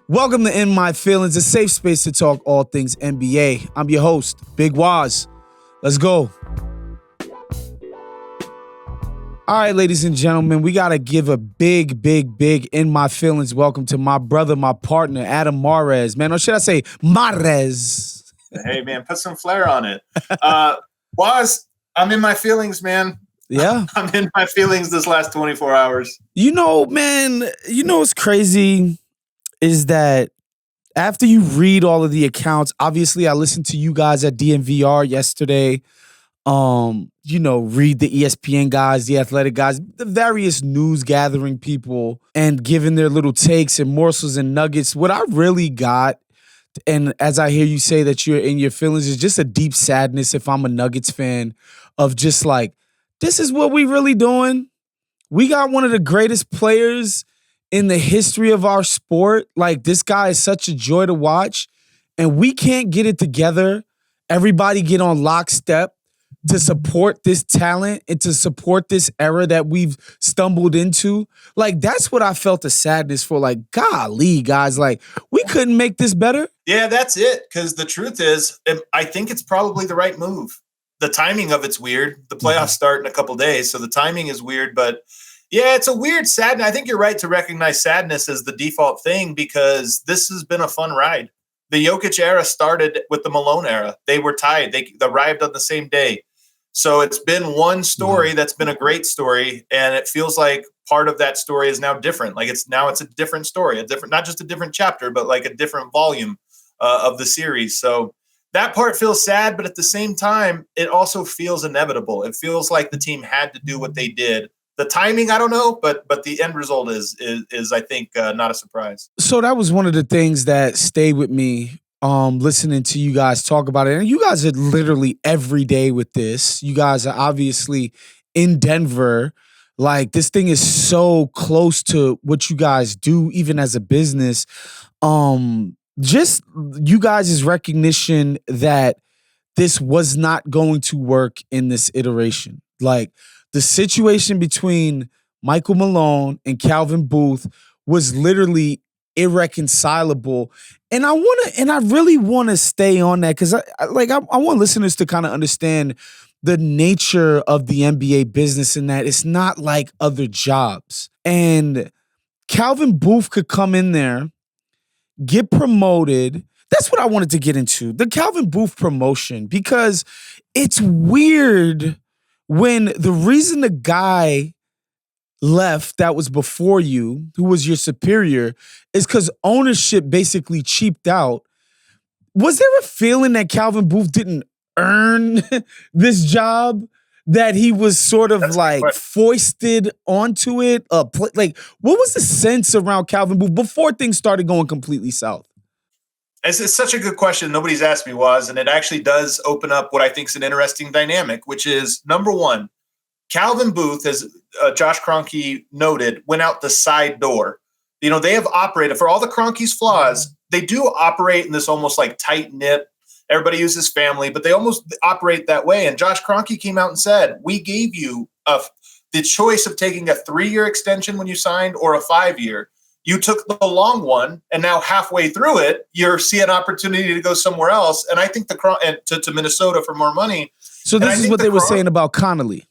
Welcome to In My Feelings, a safe space to talk all things NBA. I'm your host, Big Waz. Let's go. All right, ladies and gentlemen, we got to give a big In My Feelings welcome to my brother, my partner, Adam Mares. Man, or should I say Mares? Hey, man, put some flair on it. Waz, I'm in my feelings, man. Yeah. I'm in my feelings this last 24 hours. You know, man, what's crazy is that after you read all of the accounts, obviously I listened to you guys at DNVR yesterday, read the ESPN guys, the athletic guys, the various news gathering people and giving their little takes and morsels and nuggets. What I really got, and as I hear you say that you're in your feelings, is just a deep sadness if I'm a Nuggets fan of just like, this is what we really doing. We got one of the greatest players in the history of our sport. Like, this guy is such a joy to watch, and we can't get it together. Everybody get on lockstep to support this talent and to support this era that we've stumbled into. Like, that's what I felt the sadness for. Like, golly, guys, like, we couldn't make this better. Yeah, that's it. Because the truth is, I think it's probably the right move. The timing of it's weird. The playoffs start in a couple days, so the timing is weird, but yeah, it's a weird sadness. I think you're right to recognize sadness as the default thing because this has been a fun ride. The Jokic era started with the Malone era. They were tied. They arrived on the same day. So it's been one story that's been a great story, and it feels like part of that story is now different. Like it's a different story, not just a different chapter, but like a different volume of the series. So that part feels sad, but at the same time, it also feels inevitable. It feels like the team had to do what they did. The timing, I don't know, but the end result is I think not a surprise. So that was one of the things that stayed with me, listening to you guys talk about it. And you guys are literally every day with this. You guys are obviously in Denver. Like, this thing is so close to what you guys do, even as a business. Just you guys' recognition that this was not going to work in this iteration. Like, the situation between Michael Malone and Calvin Booth was literally irreconcilable. And I really want to stay on that because I want listeners to kind of understand the nature of the NBA business in that it's not like other jobs. And Calvin Booth could come in there, get promoted. That's what I wanted to get into, the Calvin Booth promotion, because it's weird when the reason the guy left that was before you, who was your superior, is because ownership basically cheaped out. Was there a feeling that Calvin Booth didn't earn this job, that he was sort of foisted onto it? Like, what was the sense around Calvin Booth before things started going completely south? It's such a good question. Nobody's asked me, and it actually does open up what I think is an interesting dynamic, which is, number one, Calvin Booth, as Josh Kroenke noted, went out the side door. You know, they have operated, for all the Kroenke's flaws, they do operate in this almost like tight-knit, everybody uses family, but they almost operate that way. And Josh Kroenke came out and said, we gave you the choice of taking a 3-year extension when you signed or a 5-year. You took the long one, and now halfway through it, you're seeing an opportunity to go somewhere else. And I think to Minnesota for more money. So this is what they were saying about Connolly.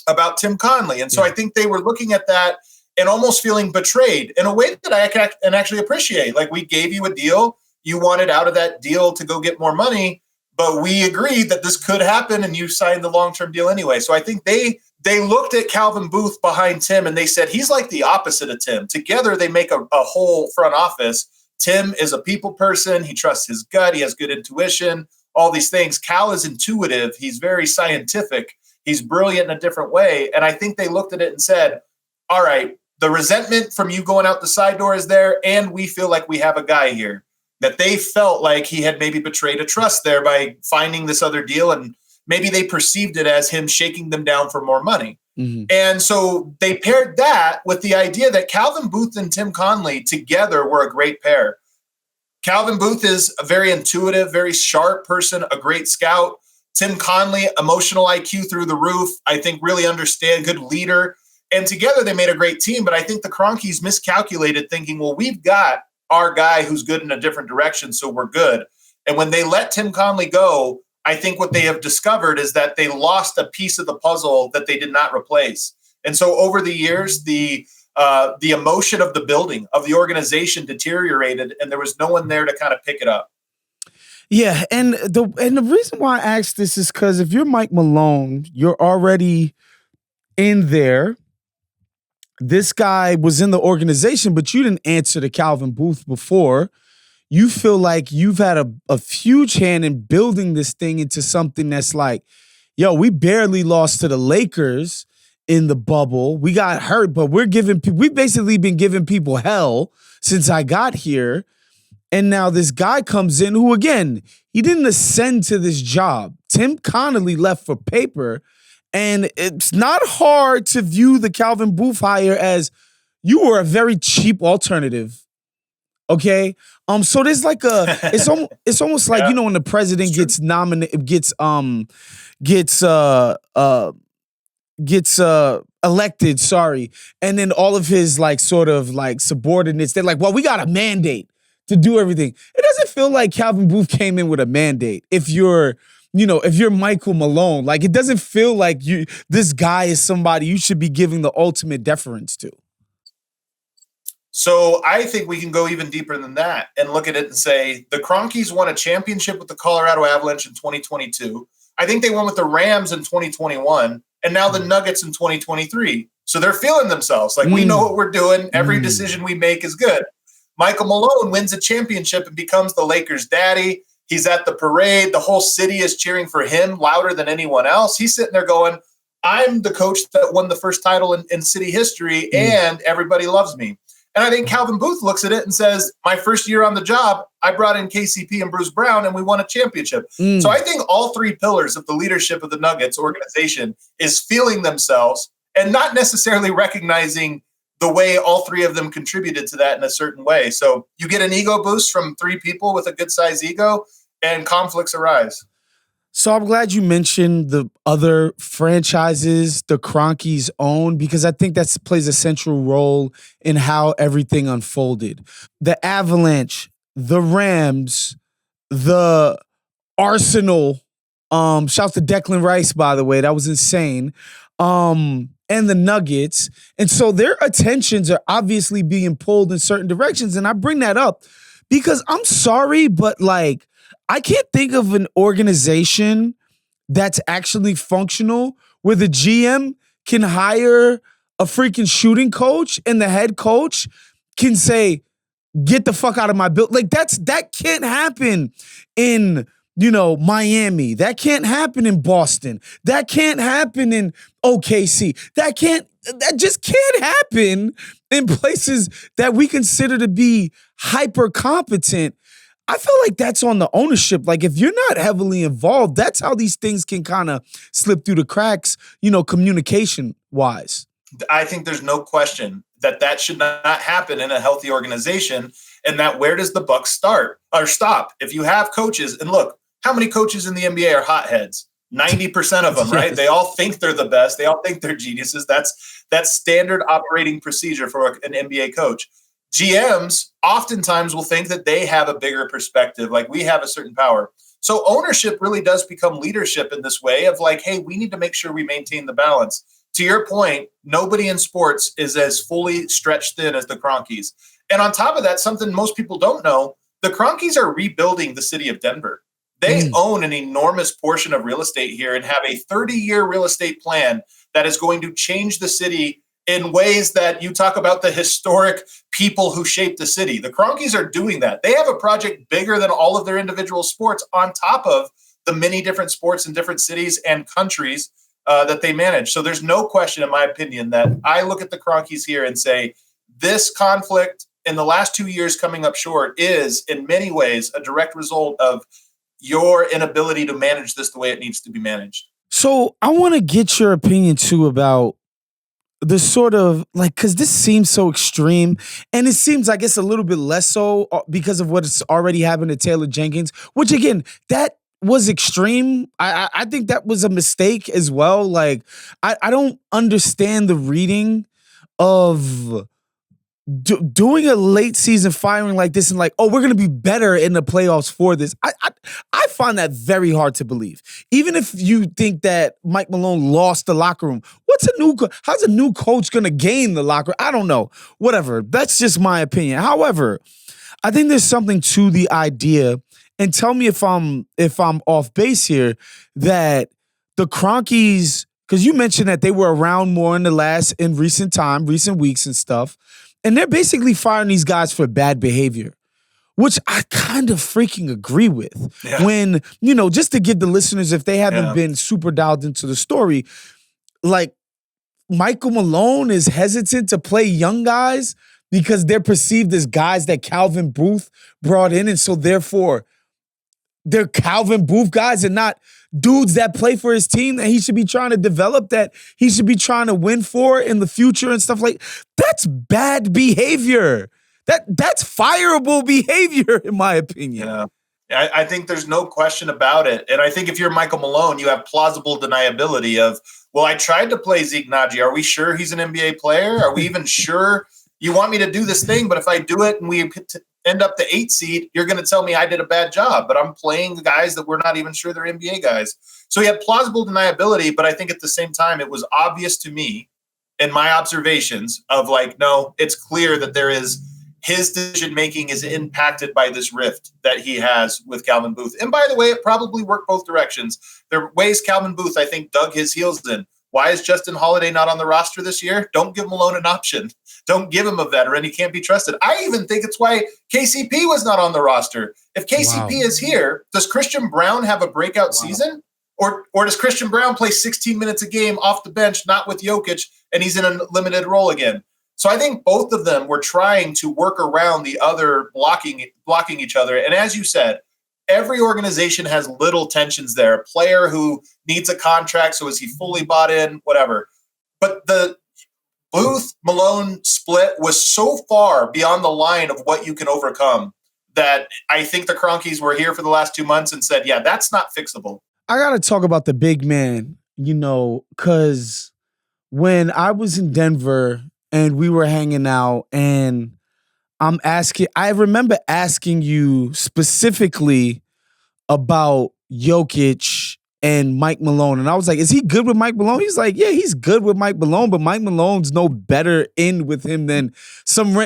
About Tim Connolly. And so I think they were looking at that and almost feeling betrayed in a way that I can actually appreciate. Like, we gave you a deal. You wanted out of that deal to go get more money, but we agreed that this could happen, and you signed the long-term deal anyway. So I think they looked at Calvin Booth behind Tim, and they said, he's like the opposite of Tim. Together, they make a whole front office. Tim is a people person. He trusts his gut. He has good intuition, all these things. Cal is intuitive. He's very scientific. He's brilliant in a different way. And I think they looked at it and said, all right, the resentment from you going out the side door is there, and we feel like we have a guy here. That they felt like he had maybe betrayed a trust there by finding this other deal, and maybe they perceived it as him shaking them down for more money. Mm-hmm. And so they paired that with the idea that Calvin Booth and Tim Connolly together were a great pair. Calvin Booth is a very intuitive, very sharp person, a great scout. Tim Connolly, emotional IQ through the roof, I think really understand, good leader. And together they made a great team. But I think the Kroenkes miscalculated, thinking, well, we've got our guy who's good in a different direction, so we're good. And when they let Tim Conley go, I think what they have discovered is that they lost a piece of the puzzle that they did not replace. And so over the years, the emotion of the building, of the organization deteriorated, and there was no one there to kind of pick it up. Yeah, and the reason why I asked this is because if you're Mike Malone, you're already in there. This guy was in the organization, but you didn't answer to Calvin Booth before. You feel like you've had a huge hand in building this thing into something that's like, yo, we barely lost to the Lakers in the bubble. We got hurt, but we've basically been giving people hell since I got here. And now this guy comes in who, again, he didn't ascend to this job. Tim Connolly left for paper. And it's not hard to view the Calvin Booth hire as you were a very cheap alternative. Okay? So there's like it's almost like, you know, when the president gets nominated, gets elected, sorry, and then all of his like sort of like subordinates, they're like, well, we got a mandate to do everything. It doesn't feel like Calvin Booth came in with a mandate. If you're Michael Malone, like it doesn't feel like this guy is somebody you should be giving the ultimate deference to. So I think we can go even deeper than that and look at it and say the Kroenkes won a championship with the Colorado Avalanche in 2022. I think they won with the Rams in 2021, and now the Nuggets in 2023. So they're feeling themselves. Like, we know what we're doing. Every decision we make is good. Michael Malone wins a championship and becomes the Lakers' daddy. He's at the parade. The whole city is cheering for him louder than anyone else. He's sitting there going, I'm the coach that won the first title in city history, and everybody loves me. And I think Calvin Booth looks at it and says, my first year on the job, I brought in KCP and Bruce Brown, and we won a championship. So I think all three pillars of the leadership of the Nuggets organization is feeling themselves and not necessarily recognizing the way all three of them contributed to that in a certain way. So you get an ego boost from three people with a good-sized ego, and conflicts arise. So I'm glad you mentioned the other franchises the Kroenkes own, because I think that plays a central role in how everything unfolded. The Avalanche, the Rams, the Arsenal, shout to Declan Rice, by the way, that was insane, and the Nuggets. And so their attentions are obviously being pulled in certain directions. And I bring that up because I'm sorry, but like, I can't think of an organization that's actually functional where the GM can hire a freaking shooting coach and the head coach can say, get the fuck out of my building. Like that can't happen in, Miami. That can't happen in Boston. That can't happen in OKC. That just can't happen in places that we consider to be hyper competent. I feel like that's on the ownership. Like, if you're not heavily involved, that's how these things can kind of slip through the cracks, communication-wise. I think there's no question that should not happen in a healthy organization, and that where does the buck start or stop? If you have coaches, and look, how many coaches in the NBA are hotheads? 90% of them, right? Yes. They all think they're the best. They all think they're geniuses. That's standard operating procedure for an NBA coach. GMs oftentimes will think that they have a bigger perspective, like we have a certain power. So ownership really does become leadership in this way of like, hey, we need to make sure we maintain the balance. To your point, nobody in sports is as fully stretched thin as the Kroenkes. And on top of that, something most people don't know, the Kroenkes are rebuilding the city of Denver. They own an enormous portion of real estate here and have a 30-year real estate plan that is going to change the city in ways that you talk about the historic people who shaped the city. The Kroenkes are doing that. They have a project bigger than all of their individual sports on top of the many different sports in different cities and countries that they manage. So there's no question, in my opinion, that I look at the Kroenkes here and say, this conflict in the last 2 years coming up short is in many ways a direct result of your inability to manage this the way it needs to be managed. So I want to get your opinion too about the sort of like, because this seems so extreme, and it seems like it's a little bit less so because of what's already happened to Taylor Jenkins, which again, that was extreme. I think that was a mistake as well. Like, I don't understand the reading of doing a late season firing like this and like, oh, we're going to be better in the playoffs for this. I find that very hard to believe. Even if you think that Mike Malone lost the locker room, how's a new coach going to gain the locker room? I don't know. Whatever. That's just my opinion. However, I think there's something to the idea, and tell me if I'm off base here, that the Kroenkes, because you mentioned that they were around more in recent weeks and stuff, and they're basically firing these guys for bad behavior, which I kind of freaking agree with. Yeah. When, just to give the listeners, if they haven't been super dialed into the story, like Michael Malone is hesitant to play young guys because they're perceived as guys that Calvin Booth brought in, and so therefore they're Calvin Booth guys and not dudes that play for his team that he should be trying to develop, that he should be trying to win for in the future and stuff like that's bad behavior. That's fireable behavior, in my opinion. Yeah. I think there's no question about it. And I think if you're Michael Malone, you have plausible deniability of, well, I tried to play Zeke Naji. Are we sure he's an NBA player? Are we even sure you want me to do this thing? But if I do it and we end up the 8th seed, you're going to tell me I did a bad job, but I'm playing the guys that we're not even sure they're NBA guys. So he had plausible deniability, but I think at the same time, it was obvious to me in my observations of like, no, it's clear that his decision-making is impacted by this rift that he has with Calvin Booth. And by the way, it probably worked both directions. There are ways Calvin Booth, I think, dug his heels in. Why is Justin Holiday not on the roster this year? Don't give Malone an option. Don't give him a veteran. He can't be trusted. I even think it's why KCP was not on the roster. If KCP is here, does Christian Brown have a breakout season? Or does Christian Brown play 16 minutes a game off the bench, not with Jokic, and he's in a limited role again? So I think both of them were trying to work around the other blocking each other. And as you said, every organization has little tensions there. A player who needs a contract, so is he fully bought in, whatever. But the Booth-Malone split was so far beyond the line of what you can overcome that I think the Kroenkes were here for the last 2 months and said, yeah, that's not fixable. I got to talk about the big man, because when I was in Denver and we were hanging out and I remember asking you specifically about Jokic and Mike Malone. And I was like, is he good with Mike Malone? He's like, yeah, he's good with Mike Malone, but Mike Malone's no better in with him than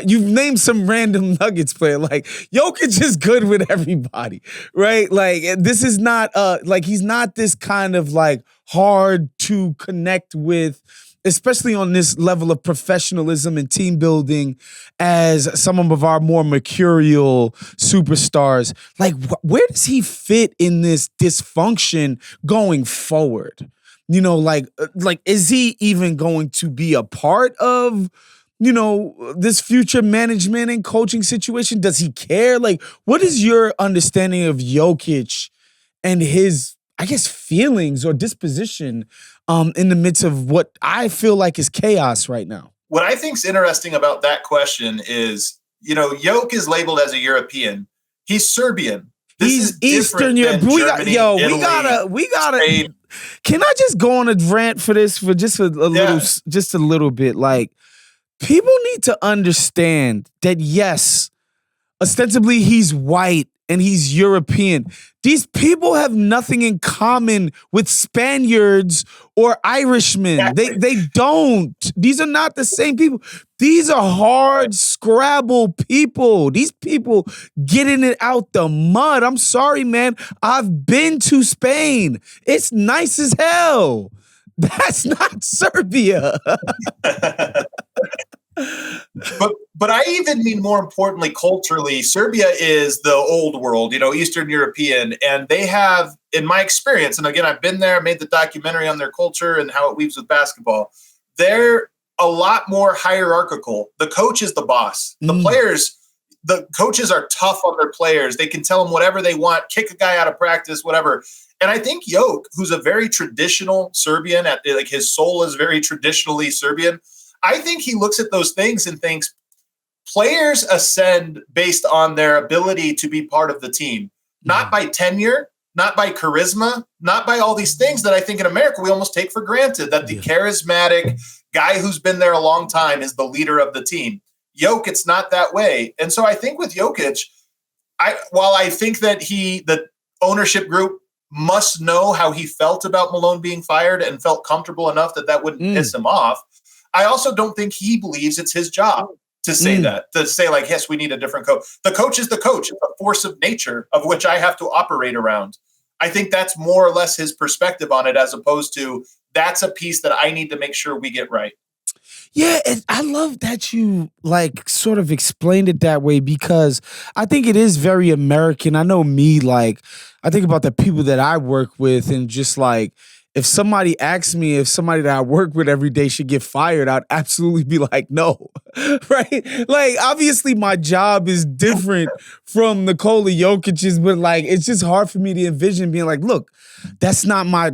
you've named some random Nuggets player. Like, Jokic is good with everybody, right? Like, this is not, he's not this kind of like hard to connect with, especially on this level of professionalism and team building as some of our more mercurial superstars. Like, where does he fit in this dysfunction going forward? Like, is he even going to be a part of, this future management and coaching situation? Does he care? Like, what is your understanding of Jokic and his, I guess, feelings or disposition in the midst of what I feel like is chaos right now? What I think is interesting about that question is, Jokic is labeled as a European. He's Serbian. He's Eastern Europe. We gotta. Spain. Can I just go on a rant for this for just a little bit? Like, people need to understand that, yes, ostensibly he's white and he's European. These people have nothing in common with Spaniards or Irishmen. Exactly. They don't. These are not the same people. These are hard scrabble people. These people getting it out the mud. I'm sorry, man. I've been to Spain. It's nice as hell. That's not Serbia. But I even mean more importantly, culturally, Serbia is the old world, Eastern European, and they have, in my experience, and again, I've been there, made the documentary on their culture and how it weaves with basketball. They're a lot more hierarchical. The coach is the boss. The coaches are tough on their players. They can tell them whatever they want, kick a guy out of practice, whatever. And I think Jokic, who's a very traditional Serbian, his soul is very traditionally Serbian. I think he looks at those things and thinks players ascend based on their ability to be part of the team, not by tenure, not by charisma, not by all these things that I think in America we almost take for granted, that the charismatic guy who's been there a long time is the leader of the team. Jokic, it's not that way. And so I think with Jokic, while I think that the ownership group must know how he felt about Malone being fired and felt comfortable enough that wouldn't piss him off, I also don't think he believes it's his job to say that, to say like, yes, we need a different coach. The coach is the coach. It's a force of nature of which I have to operate around. I think that's more or less his perspective on it, as opposed to that's a piece that I need to make sure we get right. Yeah, and I love that you like sort of explained it that way, because I think it is very American. I know me, like, I think about the people that I work with, and just like, if somebody asks me if somebody that I work with every day should get fired, I'd absolutely be like, no, right? Like, obviously my job is different from Nikola Jokic's, but like, it's just hard for me to envision being like, look, that's not my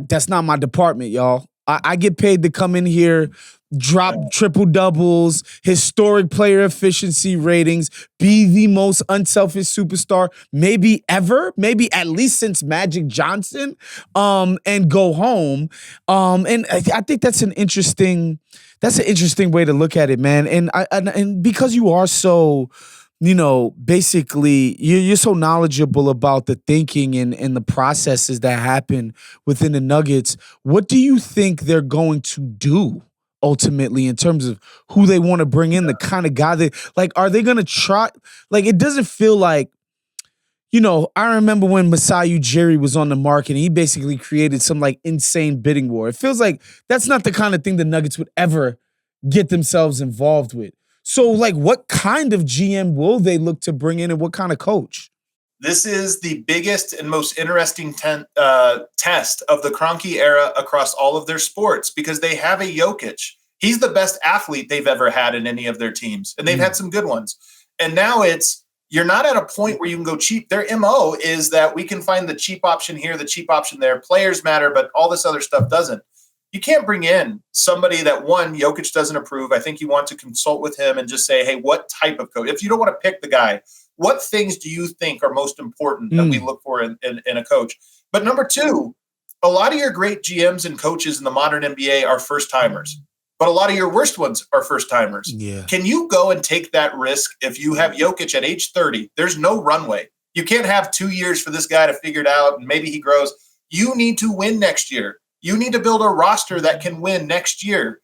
department, y'all. I get paid to come in here, drop triple doubles, historic player efficiency ratings, be the most unselfish superstar maybe ever, maybe at least since Magic Johnson, and go home. And I think that's an interesting way to look at it, man. And because you are so, basically you're so knowledgeable about the thinking and the processes that happen within the Nuggets, what do you think they're going to do ultimately in terms of who they want to bring in, the kind of guy that, like, are they going to try? Like, it doesn't feel like, I remember when Masai Ujiri was on the market and he basically created some like insane bidding war. It feels like that's not the kind of thing the Nuggets would ever get themselves involved with. So, like, what kind of GM will they look to bring in, and what kind of coach? This is the biggest and most interesting test of the Kroenke era across all of their sports, because they have a Jokic. He's the best athlete they've ever had in any of their teams, and they've had some good ones. And now you're not at a point where you can go cheap. Their MO is that we can find the cheap option here, the cheap option there. Players matter, but all this other stuff doesn't. You can't bring in somebody that, one, Jokic doesn't approve. I think you want to consult with him and just say, hey, what type of coach? If you don't want to pick the guy, what things do you think are most important that we look for in a coach? But number two, a lot of your great GMs and coaches in the modern NBA are first-timers, but a lot of your worst ones are first-timers. Yeah. Can you go and take that risk if you have Jokic at age 30? There's no runway. You can't have 2 years for this guy to figure it out, and maybe he grows. You need to win next year. You need to build a roster that can win next year.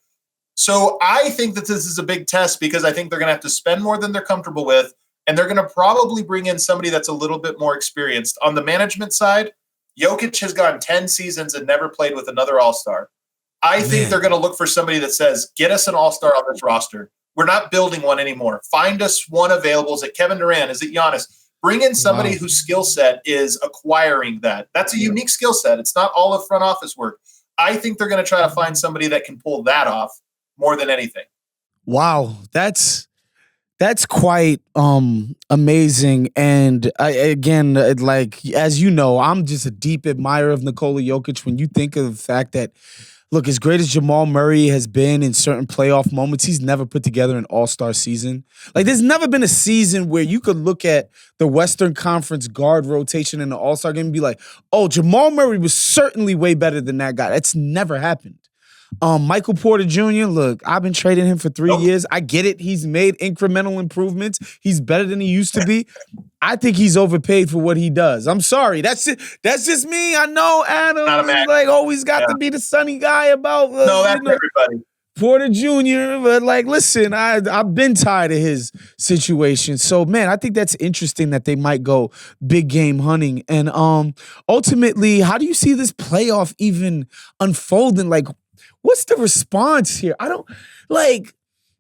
So I think that this is a big test, because I think they're going to have to spend more than they're comfortable with, and they're going to probably bring in somebody that's a little bit more experienced. On the management side, Jokic has gone 10 seasons and never played with another all-star. I think they're going to look for somebody that says, get us an all-star on this roster. We're not building one anymore. Find us one available. Is it Kevin Durant? Is it Giannis? Bring in somebody whose skill set is acquiring that. That's a unique skill set. It's not all of front office work. I think they're going to try to find somebody that can pull that off more than anything. Wow, that's quite amazing. And again, like, as you know, I'm just a deep admirer of Nikola Jokic. When you think of the fact that, look, as great as Jamal Murray has been in certain playoff moments, he's never put together an all-star season. Like, there's never been a season where you could look at the Western Conference guard rotation in the all-star game and be like, oh, Jamal Murray was certainly way better than that guy. That's never happened. Michael Porter Jr., look, I've been trading him for 3 years. I get it. He's made incremental improvements. He's better than he used to be. I think he's overpaid for what he does. I'm sorry. That's it. That's just me. I know Adam is like always got to be the sunny guy about no, that's everybody. Porter Jr., but like, listen, I've been tired of his situation. So, man, I think that's interesting that they might go big game hunting. And ultimately, how do you see this playoff even unfolding? Like, what's the response here? I don't, like,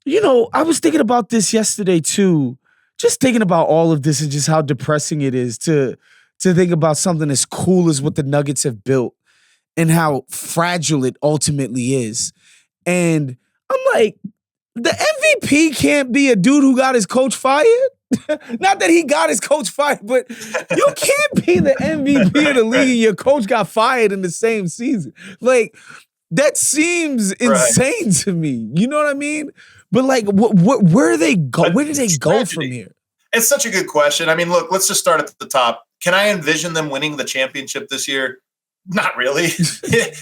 I was thinking about this yesterday too. Just thinking about all of this and just how depressing it is to think about something as cool as what the Nuggets have built and how fragile it ultimately is. And I'm like, the MVP can't be a dude who got his coach fired. Not that he got his coach fired, but you can't be the MVP of the league and your coach got fired in the same season. Like, that seems insane to me. You know what I mean? But like, where do they go? Where do they go from here? It's such a good question. I mean, look, let's just start at the top. Can I envision them winning the championship this year? Not really.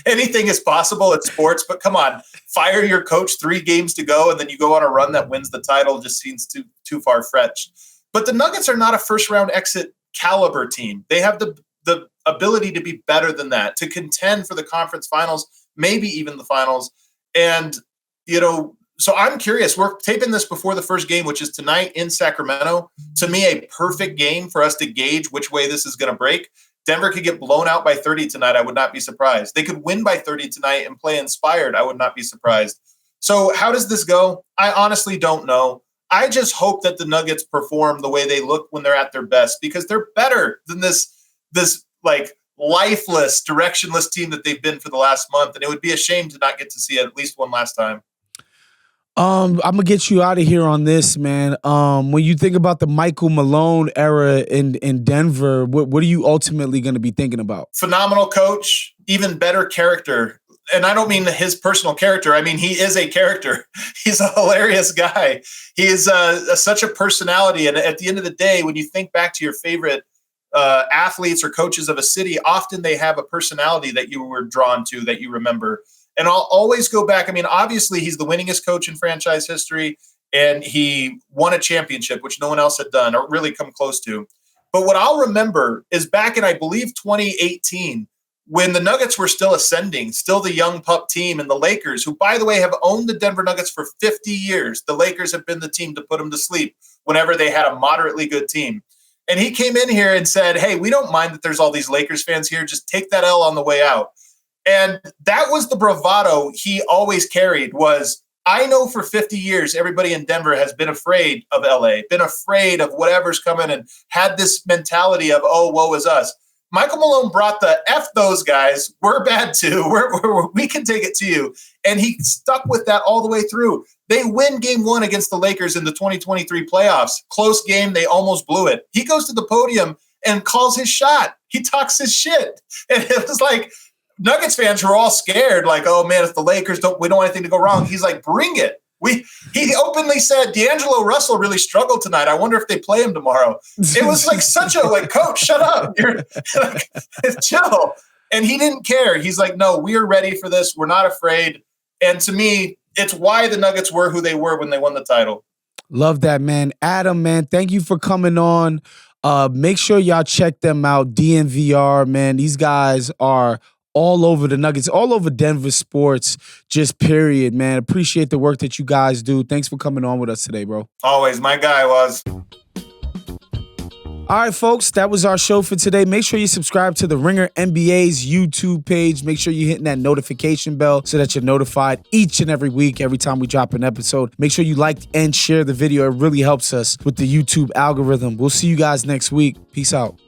Anything is possible at sports, but come on, fire your coach 3 games to go, and then you go on a run that wins the title. Just seems too far-fetched. But the Nuggets are not a first-round exit caliber team. They have the ability to be better than that, to contend for the conference finals, maybe even the finals. And, so I'm curious. We're taping this before the first game, which is tonight in Sacramento. To me, a perfect game for us to gauge which way this is going to break. Denver could get blown out by 30 tonight. I would not be surprised. They could win by 30 tonight and play inspired. I would not be surprised. So how does this go? I honestly don't know. I just hope that the Nuggets perform the way they look when they're at their best, because they're better than this like lifeless, directionless team that they've been for the last month. And it would be a shame to not get to see it at least one last time. I'm gonna get you out of here on this, man. When you think about the Michael Malone era in Denver, what are you ultimately going to be thinking about? Phenomenal coach, even better character. And I don't mean his personal character. I mean, he is a character. He's a hilarious guy. He is such a personality. And at the end of the day, when you think back to your favorite athletes or coaches of a city, often they have a personality that you were drawn to, that you remember. And I'll always go back. I mean, obviously, he's the winningest coach in franchise history, and he won a championship, which no one else had done or really come close to. But what I'll remember is back in, I believe, 2018, when the Nuggets were still ascending, still the young pup team, and the Lakers, who, by the way, have owned the Denver Nuggets for 50 years. The Lakers have been the team to put them to sleep whenever they had a moderately good team. And he came in here and said, hey, we don't mind that there's all these Lakers fans here. Just take that L on the way out. And that was the bravado he always carried, was, I know for 50 years, everybody in Denver has been afraid of LA, been afraid of whatever's coming, and had this mentality of, oh, woe is us. Michael Malone brought the F those guys. We're bad too. We can take it to you. And he stuck with that all the way through. They win game 1 against the Lakers in the 2023 playoffs. Close game. They almost blew it. He goes to the podium and calls his shot. He talks his shit. And it was like, Nuggets fans were all scared, like, oh man, if the Lakers we don't want anything to go wrong. He's like, bring it. He openly said, D'Angelo Russell really struggled tonight. I wonder if they play him tomorrow. It was like such a, like, coach, shut up. You're like, chill. And he didn't care. He's like, no, we are ready for this. We're not afraid. And to me, it's why the Nuggets were who they were when they won the title. Love that, man. Adam, man, thank you for coming on. Make sure y'all check them out. DNVR, man. These guys are all over the Nuggets, all over Denver sports, just period, man. Appreciate the work that you guys do. Thanks for coming on with us today, bro. Always. My guy was. All right, folks, that was our show for today. Make sure you subscribe to the Ringer NBA's YouTube page. Make sure you're hitting that notification bell so that you're notified each and every week, every time we drop an episode. Make sure you like and share the video. It really helps us with the YouTube algorithm. We'll see you guys next week. Peace out.